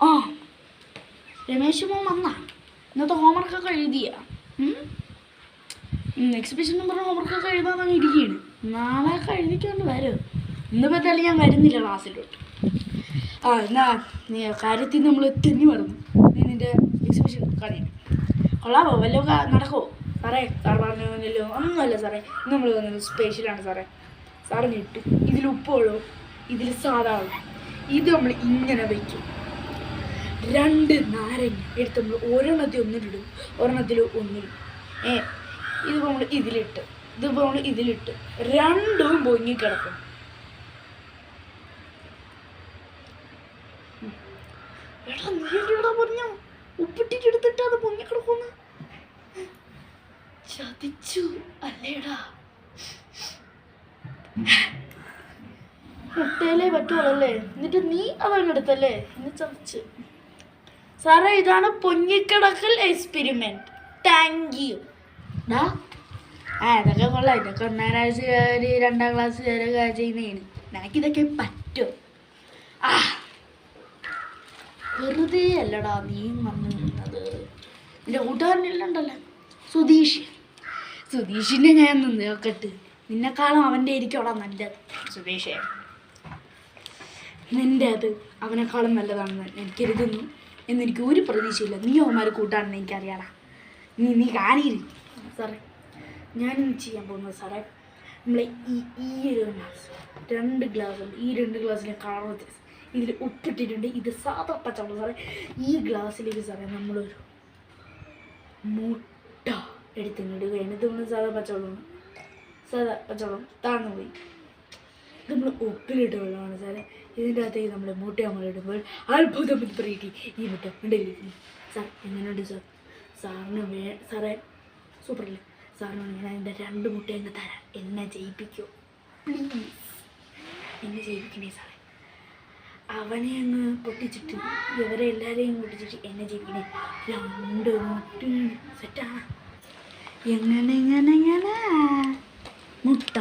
ആ രമേശ് മോൻ വന്നാ ഇന്നത്തെ ഹോംവർക്കൊക്കെ എഴുതിയ എക്സിബിഷൻ പറഞ്ഞ ഹോംവർക്കൊക്കെ എഴുതാൻ അങ്ങ് ഇരിക്കുകയാണ്. നാളെയൊക്കെ എഴുതിക്കൊണ്ട് വരും. ഇന്നിപ്പോൾ എന്തായാലും ഞാൻ വരുന്നില്ല ക്ലാസ്സിലോട്ട്. എന്നാ നീ കാര്യത്തിൽ നമ്മൾ തിരിഞ്ഞു പറഞ്ഞു. നീ നിൻ്റെ എക്സിബിഷൻ കളിയും കൊള്ളാമോ? വല്ലതും നടക്കുമോ സാറേ? സാർ പറഞ്ഞല്ലോ ഒന്നുമല്ല സാറേ, നമ്മൾ വന്നത് സ്പെഷ്യലാണ് സാറേ. സാറിന് ഇട്ട് ഇതിൽ ഉപ്പുള്ളൂ, ഇതിൽ സാധാ ഉള്ളൂ. ഇത് നമ്മൾ ഇങ്ങനെ വയ്ക്കും. 2 നാരങ്ങ എടുത്ത് നമ്മൾ ഒരെണ്ണത്തിൽ ഒന്നിലിടും, ഒരെണ്ണത്തിൽ ഒന്നിലും. ഇതിപ്പോൾ നമ്മൾ ഇതിലിട്ട്, ഇതിപ്പോൾ നമ്മൾ ഇതിലിട്ട് രണ്ടും പൊങ്ങിക്കിടക്കും. എടാ നീ എവിടെയാ പറഞ്ഞോ ഉപ്പിട്ടിട്ട് എടുത്തിട്ട് അത് പൊങ്ങിക്കിടക്കുമെന്ന്? ചതിച്ചു അല്ലേടാ. മുട്ടയിലേ പറ്റുള്ളല്ലേ, എന്നിട്ട് നീ അതങ്ങെടുത്തല്ലേ, ഇന്ന് ചതിച്ച്. സാറേ ഇതാണ് പൊങ്ങിക്കിടക്കൽ എക്സ്പെരിമെന്റ്. Thank you. ഇതൊക്കെ കൊള്ളാം. ഇതൊക്കെ 1ാം ക്ലാസ് 2ാം ക്ലാസ് ചെയ്യുന്നതാണ്. നിനക്കിതൊക്കെ പറ്റും. വെറുതെ അല്ലടാ നീ വന്നു നിന്നത്. എൻ്റെ കൂട്ടുകാരനെല്ലാം ഉണ്ടല്ലോ സുധീഷിനെ ഞാൻ നിന്ന് നോക്കട്ട്. നിന്നെക്കാളും അവൻ്റെ ആയിരിക്കും നല്ലത്. സുധീഷേ നിൻ്റെ അത് അവനെക്കാളും നല്ലതാണെന്ന് ഞാൻ കരുതുന്നു എന്നെനിക്ക് ഒരു പ്രതീക്ഷയില്ല. നീ അവന്മാർ കൂട്ടാണെന്ന് എനിക്കറിയാടാ. നീ കാണിയില്ല സാറേ. ഞാനിന്ന് ചെയ്യാൻ പോകുന്നത് സാറേ, നമ്മളെ ഈ ഒരു ഗ്ലാസ് 2 ഗ്ലാസ് ഉണ്ട്. ഈ 2 ഗ്ലാസ്സിലെ കളർ വ്യത്യാസം. ഇതിൽ ഉപ്പിട്ടിട്ടുണ്ട്. ഇത് സാധാ പച്ചവെള്ളം സാറേ. ഈ ഗ്ലാസ്സിലേക്ക് സാറേ നമ്മളൊരു മുട്ട എടുത്തിടുകയാണ്. ഇതൊന്നും സാധാ പച്ചവെള്ളം താഴ്ന്നു പോയി. ഇത് നമ്മൾ ഉപ്പിലിട്ട വെള്ളമാണ് സാറേ. ഇതിൻ്റെ അകത്തേക്ക് നമ്മൾ മുട്ട ഇടുമ്പോൾ അത്ഭുതം പറയട്ടെ. ഈ മുട്ട ഉണ്ടല്ലേ സാർ, എങ്ങനെയുണ്ട് സാർ? സാറിന് സാറേ സൂപ്പറല്ലേ? സാറിന് ഞാൻ എൻ്റെ 2 മുട്ട അങ്ങ് തരാം. എന്നെ ജയിപ്പിക്കോ പ്ലീസ്, എന്നെ ജയിപ്പിക്കണേ സാറേ. അവനെ അങ്ങ് പൊട്ടിച്ചിട്ട് ഇവരെ എല്ലാവരെയും പൊട്ടിച്ചിട്ട് എന്നെ ജയിപ്പിക്കണേ. 2 മുട്ട സെറ്റാണ്. എങ്ങനെ മുട്ട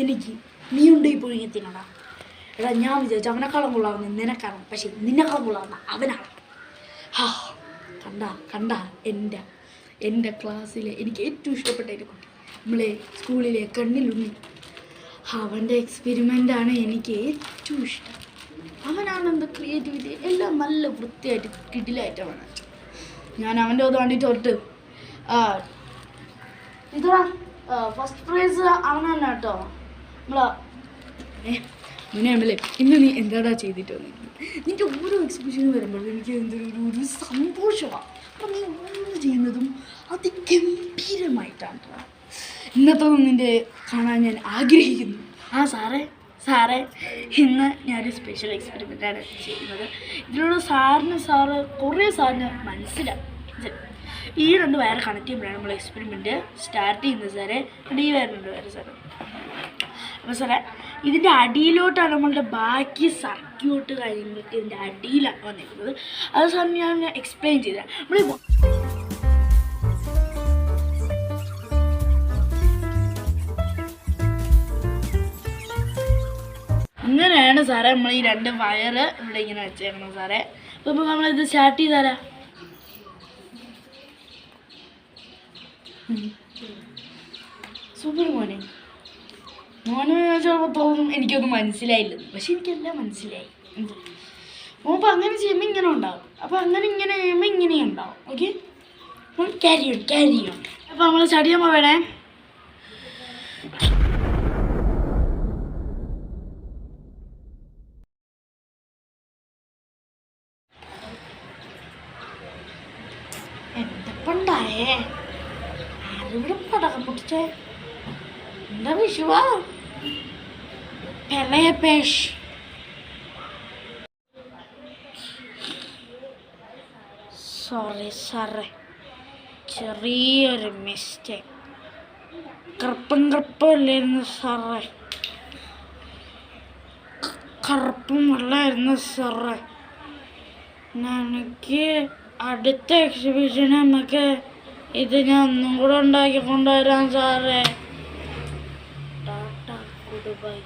എനിക്ക് നീ ഉണ്ട് ഈ പുഴുങ്ങത്തിനടാ. എടാ ഞാൻ വിചാരിച്ചു അവനെക്കാളും കൊള്ളാവുന്ന നിനക്കാണ്, പക്ഷെ നിന്നെക്കാളും കൊള്ളാവുന്ന അവനാണ്. കണ്ട എൻ്റെ ക്ലാസ്സിലെ എനിക്ക് ഏറ്റവും ഇഷ്ടപ്പെട്ട ഒരു കുട്ടി, നമ്മളെ സ്കൂളിലെ കണ്ണിലുണ്ണി. അവൻ്റെ എക്സ്പെരിമെൻ്റാണ് എനിക്ക് ഏറ്റവും ഇഷ്ടം. അവനാണ് എന്താ ക്രിയേറ്റിവിറ്റി എല്ലാം നല്ല വൃത്തിയായിട്ട് കിടിലായിട്ടാണ്. ഞാൻ അവൻ്റെ അത് വേണ്ടിയിട്ട് തൊട്ട് ഇതാ ഫസ്റ്റ് പ്രൈസ് അവൻ തന്നെ കേട്ടോ. മുന്നേ ഇന്ന് നീ എന്താടാ ചെയ്തിട്ട് വന്നിട്ട് നിൻ്റെ ഓരോ എക്സിബിഷന് വരുമ്പോഴും എനിക്ക് ഒരു സന്തോഷമാണ്. അപ്പം നീ ഓരോ ചെയ്യുന്നതും അതിഗംഭീരമായിട്ടാണ്. ഇന്നത്തെ നിൻ്റെ കാണാൻ ഞാൻ ആഗ്രഹിക്കുന്നു. സാറേ ഇന്ന് ഞാനൊരു സ്പെഷ്യൽ എക്സ്പെരിമെൻ്റാണ് ചെയ്യുന്നത്. ഇതിലൂടെ സാറ് കുറേ സാറിന് മനസ്സിലാവും. ഈ 2 വയർ കണക്ട് ചെയ്യുമ്പോഴാണ് നമ്മൾ എക്സ്പെരിമെൻറ്റ് സ്റ്റാർട്ട് ചെയ്യുന്നത് സാറേ. ഈ വയറുണ്ട് വയറ് സാറേ. അപ്പോൾ സാറേ ഇതിൻ്റെ അടിയിലോട്ടാണ് നമ്മളുടെ ബാക്കി സർക്യൂട്ട് കാര്യങ്ങളൊക്കെ ഇതിൻ്റെ അടിയിലാണ് വന്നിരിക്കുന്നത്. അത് സാറിന് ഞാൻ എക്സ്പ്ലെയിൻ ചെയ്തത്. അങ്ങനെയാണ് സാറേ നമ്മൾ ഈ 2 വയറ് ഇവിടെ ഇങ്ങനെ വെച്ചേക്കണം സാറേ. അപ്പോൾ നമ്മളിത് സ്റ്റാർട്ട് ചെയ്താലാ സൂപ്പർ മോനെ ചിലപ്പോൾ തോന്നും എനിക്കൊന്നും മനസ്സിലായില്ലെന്ന്, പക്ഷെ എനിക്കെല്ലാം മനസ്സിലായി. അപ്പോൾ അങ്ങനെ ചെയ്യുമ്പോൾ ഇങ്ങനെ ഉണ്ടാവും, അപ്പോൾ ഇങ്ങനെ ചെയ്യുമ്പോൾ ഇങ്ങനെയും ഉണ്ടാവും. Okay, carry on. അപ്പോൾ നമ്മൾ സ്റ്റാർട്ട് ചെയ്യുമ്പോൾ വേണേ എന്തപ്പണ്ടായേ ആരിവിടെ പടക്കം പൊട്ടിച്ചേ? എന്താ വിഷുവാ? പെലയപേഷ് സോറി സാറേ, ചെറിയൊരു മിസ്റ്റേക്ക്. കറുപ്പല്ലായിരുന്നു സാറേ, കറുപ്പുമല്ലായിരുന്നു സാറേ. എനിക്ക് അടുത്ത എക്സിബിഷന് നമുക്ക് ഇത് ഞാൻ ഒന്നും കൂടെ ഉണ്ടാക്കി കൊണ്ടുവരാം സാറേ. Tata, good bye.